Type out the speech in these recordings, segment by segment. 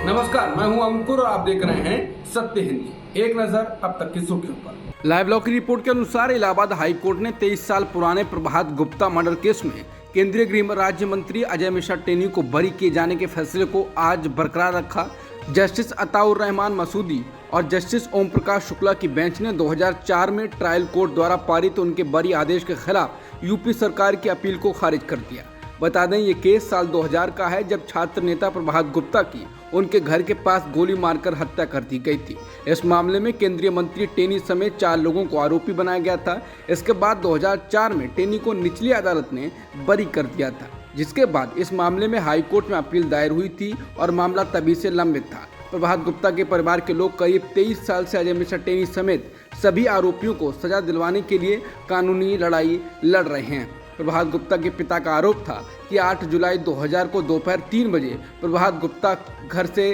नमस्कार, मैं हूं अंकुर और आप देख रहे हैं सत्य हिंदी। एक नजर अब तक की सुर्खियों पर। लाइव लॉ की रिपोर्ट के अनुसार इलाहाबाद हाई कोर्ट ने 23 साल पुराने प्रभात गुप्ता मर्डर केस में केंद्रीय गृह राज्य मंत्री अजय मिश्रा टेनी को बरी किए जाने के फैसले को आज बरकरार रखा। जस्टिस अताउर रहमान मसूदी और जस्टिस ओम प्रकाश शुक्ला की बेंच ने 2004 में ट्रायल कोर्ट द्वारा पारित उनके बरी आदेश के खिलाफ यूपी सरकार की अपील को खारिज कर दिया। बता दें, ये केस साल 2000 का है, जब छात्र नेता प्रभात गुप्ता की उनके घर के पास गोली मारकर हत्या कर दी गई थी। इस मामले में केंद्रीय मंत्री टेनी समेत 4 लोगों को आरोपी बनाया गया था। इसके बाद 2004 में टेनी को निचली अदालत ने बरी कर दिया था, जिसके बाद इस मामले में हाई कोर्ट में अपील दायर हुई थी और मामला तभी से लंबित था। प्रभात गुप्ता के परिवार के लोग करीब 23 साल से अजय मिश्रा टेनी समेत सभी आरोपियों को सजा दिलवाने के लिए कानूनी लड़ाई लड़ रहे हैं। प्रभात गुप्ता के पिता का आरोप था कि 8 जुलाई 2000 को दोपहर 3 बजे प्रभात गुप्ता घर से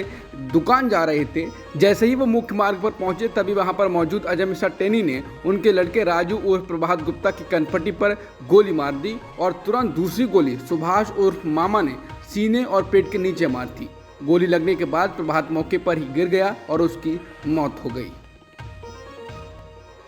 दुकान जा रहे थे। जैसे ही वो मुख्य मार्ग पर पहुंचे, तभी वहां पर मौजूद अजय मिश्रा टेनी ने उनके लड़के राजू उर्फ प्रभात गुप्ता की कनपट्टी पर गोली मार दी और तुरंत दूसरी गोली सुभाष उर्फ मामा ने सीने और पेट के नीचे मार दी। गोली लगने के बाद प्रभात मौके पर ही गिर गया और उसकी मौत हो गई।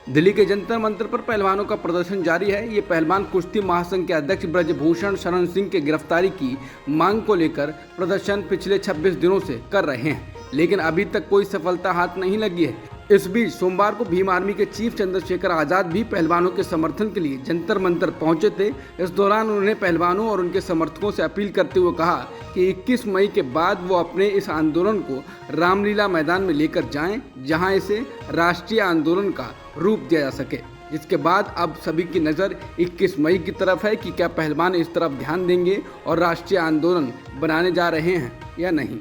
दिल्ली के जंतर मंतर पर पहलवानों का प्रदर्शन जारी है। ये पहलवान कुश्ती महासंघ के अध्यक्ष ब्रजभूषण शरण सिंह के गिरफ्तारी की मांग को लेकर प्रदर्शन पिछले 26 दिनों से कर रहे हैं, लेकिन अभी तक कोई सफलता हाथ नहीं लगी है। इस बीच सोमवार को भीम आर्मी के चीफ चंद्रशेखर आजाद भी पहलवानों के समर्थन के लिए जंतर मंतर पहुंचे थे। इस दौरान उन्होंने पहलवानों और उनके समर्थकों से अपील करते हुए कहा कि 21 मई के बाद वो अपने इस आंदोलन को रामलीला मैदान में लेकर जाएं, जहां इसे राष्ट्रीय आंदोलन का रूप दिया जा सके। जिसके बाद अब सभी की नज़र 21 मई की तरफ है कि क्या पहलवान इस तरफ ध्यान देंगे और राष्ट्रीय आंदोलन बनाने जा रहे हैं या नहीं।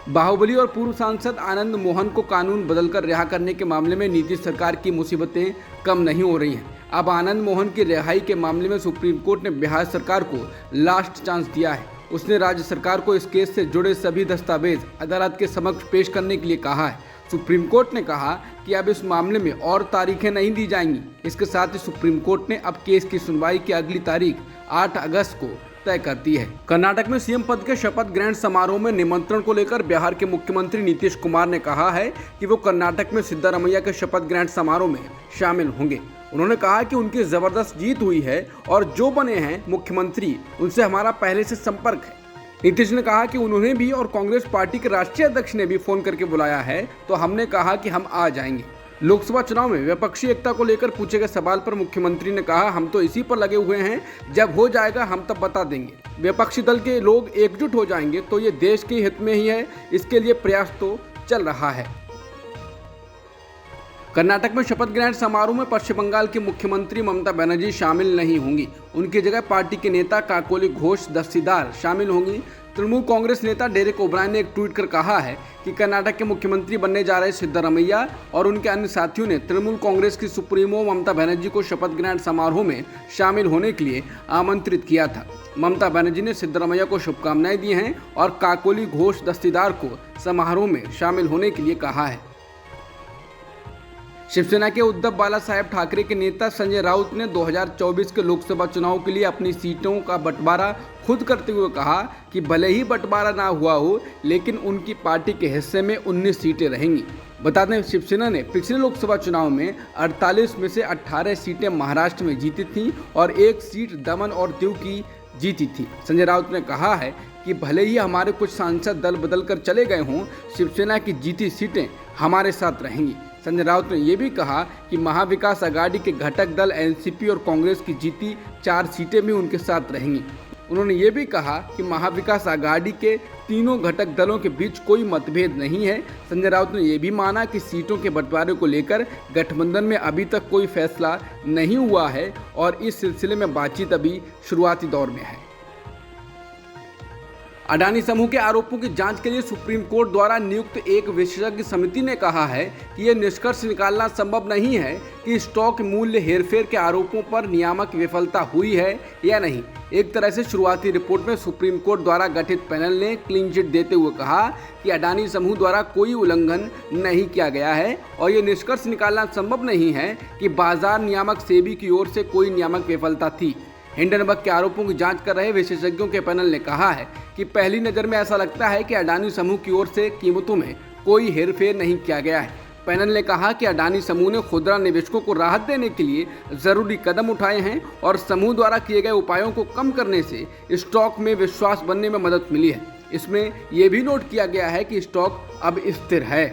बाहुबली और पूर्व सांसद आनंद मोहन को कानून बदलकर रिहा करने के मामले में नीतीश सरकार की मुसीबतें कम नहीं हो रही हैं। अब आनंद मोहन की रिहाई के मामले में सुप्रीम कोर्ट ने बिहार सरकार को लास्ट चांस दिया है। उसने राज्य सरकार को इस केस से जुड़े सभी दस्तावेज अदालत के समक्ष पेश करने के लिए कहा है। सुप्रीम कोर्ट ने कहा कि अब इस मामले में और तारीखें नहीं दी जाएंगी। इसके साथ ही सुप्रीम कोर्ट ने अब केस की सुनवाई की अगली तारीख 8 अगस्त को तय कर दी है। कर्नाटक में सीएम पद के शपथ ग्रहण समारोह में निमंत्रण को लेकर बिहार के मुख्यमंत्री नीतीश कुमार ने कहा है कि वो कर्नाटक में सिद्धारमैया के शपथ ग्रहण समारोह में शामिल होंगे। उन्होंने कहा कि उनकी जबरदस्त जीत हुई है और जो बने हैं मुख्यमंत्री, उनसे हमारा पहले से संपर्क है। नीतीश ने कहा कि उन्होंने भी और कांग्रेस पार्टी के राष्ट्रीय अध्यक्ष ने भी फोन करके बुलाया है, तो हमने कहा कि हम आ जाएंगे। लोकसभा चुनाव में विपक्षी एकता को लेकर पूछे गए सवाल पर मुख्यमंत्री ने कहा, हम तो इसी पर लगे हुए हैं, जब हो जाएगा हम तब बता देंगे। विपक्षी दल के लोग एकजुट हो जाएंगे तो ये देश के हित में ही है, इसके लिए प्रयास तो चल रहा है। कर्नाटक में शपथ ग्रहण समारोह में पश्चिम बंगाल की मुख्यमंत्री ममता बनर्जी शामिल नहीं होंगी। उनकी जगह पार्टी के नेता काकोली घोष दस्तीदार शामिल होंगी। तृणमूल कांग्रेस नेता डेरेक ओब्रायन ने एक ट्वीट कर कहा है कि कर्नाटक के मुख्यमंत्री बनने जा रहे सिद्धारमैया और उनके अन्य साथियों ने तृणमूल कांग्रेस की सुप्रीमो ममता बनर्जी को शपथ ग्रहण समारोह में शामिल होने के लिए आमंत्रित किया था। ममता बनर्जी ने सिद्धारमैया को शुभकामनाएं दी हैं और काकोली घोष दस्तीदार को समारोह में शामिल होने के लिए कहा है। शिवसेना के उद्धव बाला साहेब ठाकरे के नेता संजय राउत ने 2024 के लोकसभा चुनाव के लिए अपनी सीटों का बंटवारा खुद करते हुए कहा कि भले ही बंटवारा ना हुआ हो, लेकिन उनकी पार्टी के हिस्से में 19 सीटें रहेंगी। बता दें, शिवसेना ने पिछले लोकसभा चुनाव में 48 में से 18 सीटें महाराष्ट्र में जीती थीं और 1 सीट दमन और दीव की जीती थी। संजय राउत ने कहा है कि भले ही हमारे कुछ सांसद दल बदल कर चले गए हों, शिवसेना की जीती सीटें हमारे साथ रहेंगी। संजय राउत ने यह भी कहा कि महाविकास आघाड़ी के घटक दल एनसीपी और कांग्रेस की जीती 4 सीटें भी उनके साथ रहेंगी। उन्होंने ये भी कहा कि महाविकास आघाड़ी के तीनों घटक दलों के बीच कोई मतभेद नहीं है। संजय राउत ने यह भी माना कि सीटों के बंटवारे को लेकर गठबंधन में अभी तक कोई फैसला नहीं हुआ है और इस सिलसिले में बातचीत अभी शुरुआती दौर में है। अडानी समूह के आरोपों की जांच के लिए सुप्रीम कोर्ट द्वारा नियुक्त एक विशेषज्ञ समिति ने कहा है कि यह निष्कर्ष निकालना संभव नहीं है कि स्टॉक मूल्य हेरफेर के आरोपों पर नियामक विफलता हुई है या नहीं। एक तरह से शुरुआती रिपोर्ट में सुप्रीम कोर्ट द्वारा गठित पैनल ने क्लीन चिट देते हुए कहा कि अडानी समूह द्वारा कोई उल्लंघन नहीं किया गया है और यह निष्कर्ष निकालना संभव नहीं है कि बाजार नियामक सेबी की ओर से कोई नियामक विफलता थी। हिंडनबर्ग के आरोपों की जांच कर रहे विशेषज्ञों के पैनल ने कहा है कि पहली नज़र में ऐसा लगता है कि अडानी समूह की ओर से कीमतों में कोई हेरफेर नहीं किया गया है। पैनल ने कहा कि अडानी समूह ने खुदरा निवेशकों को राहत देने के लिए जरूरी कदम उठाए हैं और समूह द्वारा किए गए उपायों को कम करने से स्टॉक में विश्वास बनने में मदद मिली है। इसमें यह भी नोट किया गया है कि स्टॉक अब स्थिर है।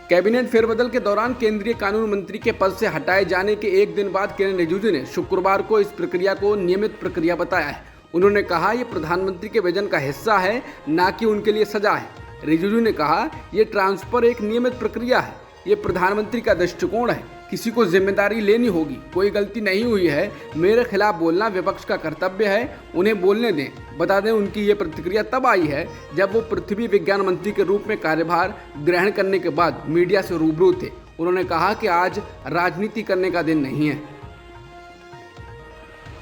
कैबिनेट फेरबदल के दौरान केंद्रीय कानून मंत्री के पद से हटाए जाने के एक दिन बाद किरेन रिजिजू ने शुक्रवार को इस प्रक्रिया को नियमित प्रक्रिया बताया है। उन्होंने कहा यह प्रधानमंत्री के विजन का हिस्सा है, न कि उनके लिए सजा है। रिजिजू ने कहा यह ट्रांसफर एक नियमित प्रक्रिया है, ये प्रधानमंत्री का दृष्टिकोण है, किसी को जिम्मेदारी लेनी होगी, कोई गलती नहीं हुई है, मेरे खिलाफ बोलना विपक्ष का कर्तव्य है, उन्हें बोलने दें। बता दें उनकी ये प्रतिक्रिया तब आई है जब वो पृथ्वी विज्ञान मंत्री के रूप में कार्यभार ग्रहण करने के बाद मीडिया से रूबरू थे। उन्होंने कहा कि आज राजनीति करने का दिन नहीं है।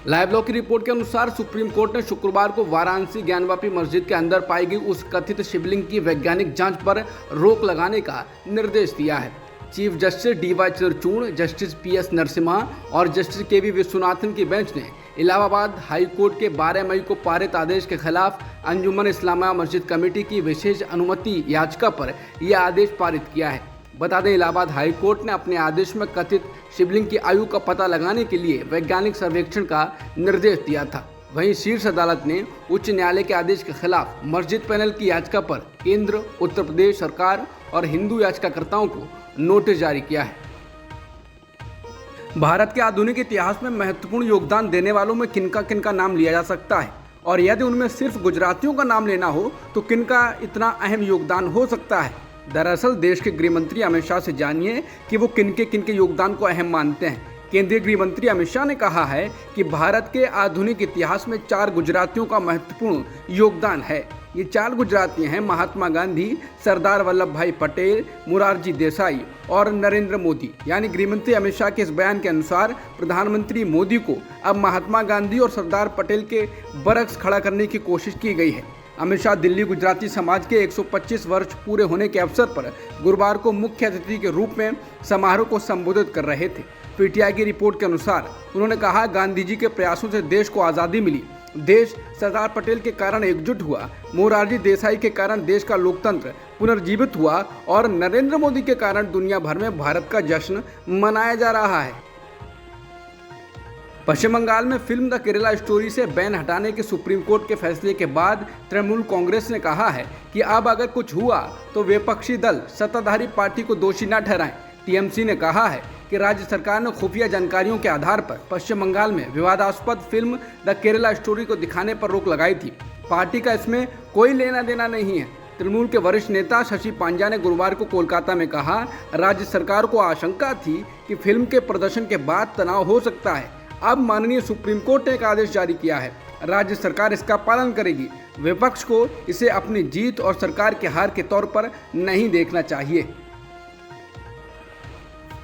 लाइव लॉ की रिपोर्ट के अनुसार सुप्रीम कोर्ट ने शुक्रवार को वाराणसी ज्ञानवापी मस्जिद के अंदर पाई गई उस कथित शिवलिंग की वैज्ञानिक जांच पर रोक लगाने का निर्देश दिया है। Chief justice DY Chandrachud, justice PS Narasimha और जस्टिस KV विश्वनाथन की बेंच ने इलाहाबाद हाई कोर्ट के 12 मई को पारित आदेश के खिलाफ अंजुमन इस्लामिया मस्जिद कमेटी की विशेष अनुमति याचिका पर यह आदेश पारित किया है। बता दें इलाहाबाद हाई कोर्ट ने अपने आदेश में कथित शिवलिंग की आयु का पता लगाने के लिए वैज्ञानिक सर्वेक्षण का निर्देश दिया था। वहीं शीर्ष अदालत ने उच्च न्यायालय के आदेश के खिलाफ मस्जिद पैनल की याचिका पर केंद्र, उत्तर प्रदेश सरकार और हिंदू याचिकाकर्ताओं को नोटिस जारी किया है। भारत के आधुनिक इतिहास में महत्वपूर्ण योगदान देने वालों में किनका नाम लिया जा सकता है, और यदि उनमें सिर्फ गुजरातियों का नाम लेना हो तो किनका इतना अहम योगदान हो सकता है। दरअसल देश के गृह मंत्री अमित शाह से जानिए कि वो किनके योगदान को अहम मानते हैं। केंद्रीय गृह मंत्री अमित शाह ने कहा है कि भारत के आधुनिक इतिहास में 4 गुजरातियों का महत्वपूर्ण योगदान है। ये 4 गुजराती हैं महात्मा गांधी, सरदार वल्लभ भाई पटेल, मोरारजी देसाई और नरेंद्र मोदी। यानी गृह मंत्री अमित शाह के इस बयान के अनुसार प्रधानमंत्री मोदी को अब महात्मा गांधी और सरदार पटेल के बरक्स खड़ा करने की कोशिश की गई है। अमित शाह दिल्ली गुजराती समाज के 125 वर्ष पूरे होने के अवसर पर गुरुवार को मुख्य अतिथि के रूप में समारोह को संबोधित कर रहे थे। PTI की रिपोर्ट के अनुसार उन्होंने कहा गांधी जी के प्रयासों से देश को आज़ादी मिली, देश सरदार पटेल के कारण एकजुट हुआ, मोरारजी देसाई के कारण देश का लोकतंत्र पुनर्जीवित हुआ और नरेंद्र मोदी के कारण दुनिया भर में भारत का जश्न मनाया जा रहा है। पश्चिम बंगाल में फिल्म द केरला स्टोरी से बैन हटाने के सुप्रीम कोर्ट के फैसले के बाद तृणमूल कांग्रेस ने कहा है कि अब अगर कुछ हुआ तो विपक्षी दल सत्ताधारी पार्टी को दोषी न ठहराएं। TMC ने कहा है कि राज्य सरकार ने खुफिया जानकारियों के आधार पर पश्चिम बंगाल में विवादास्पद फिल्म द केरला स्टोरी को दिखाने पर रोक लगाई थी। पार्टी का इसमें कोई लेना देना नहीं है। तृणमूल के वरिष्ठ नेता शशि पांजा ने गुरुवार को कोलकाता में कहा, राज्य सरकार को आशंका थी कि फिल्म के प्रदर्शन के बाद तनाव हो सकता है। अब माननीय सुप्रीम कोर्ट ने एक आदेश जारी किया है, राज्य सरकार इसका पालन करेगी। विपक्ष को इसे अपनी जीत और सरकार के हार के तौर पर नहीं देखना चाहिए।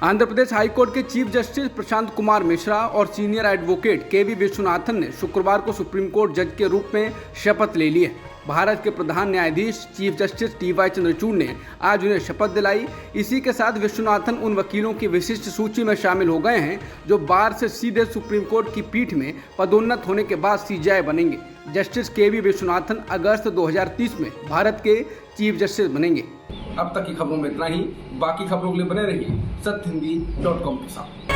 आंध्र प्रदेश हाईकोर्ट के चीफ जस्टिस प्रशांत कुमार मिश्रा और सीनियर एडवोकेट KV विश्वनाथन ने शुक्रवार को सुप्रीम कोर्ट जज के रूप में शपथ ले ली है। भारत के प्रधान न्यायाधीश चीफ जस्टिस DY चंद्रचूड़ ने आज उन्हें शपथ दिलाई। इसी के साथ विश्वनाथन उन वकीलों की विशिष्ट सूची में शामिल हो गए हैं जो बार से सीधे सुप्रीम कोर्ट की पीठ में पदोन्नत होने के बाद CJI बनेंगे। जस्टिस KV विश्वनाथन अगस्त 2030 में भारत के चीफ जस्टिस बनेंगे। अब तक की खबरों में इतना ही। बाकी खबरों के लिए बने रहिए सत्यहिंदी.com के साथ।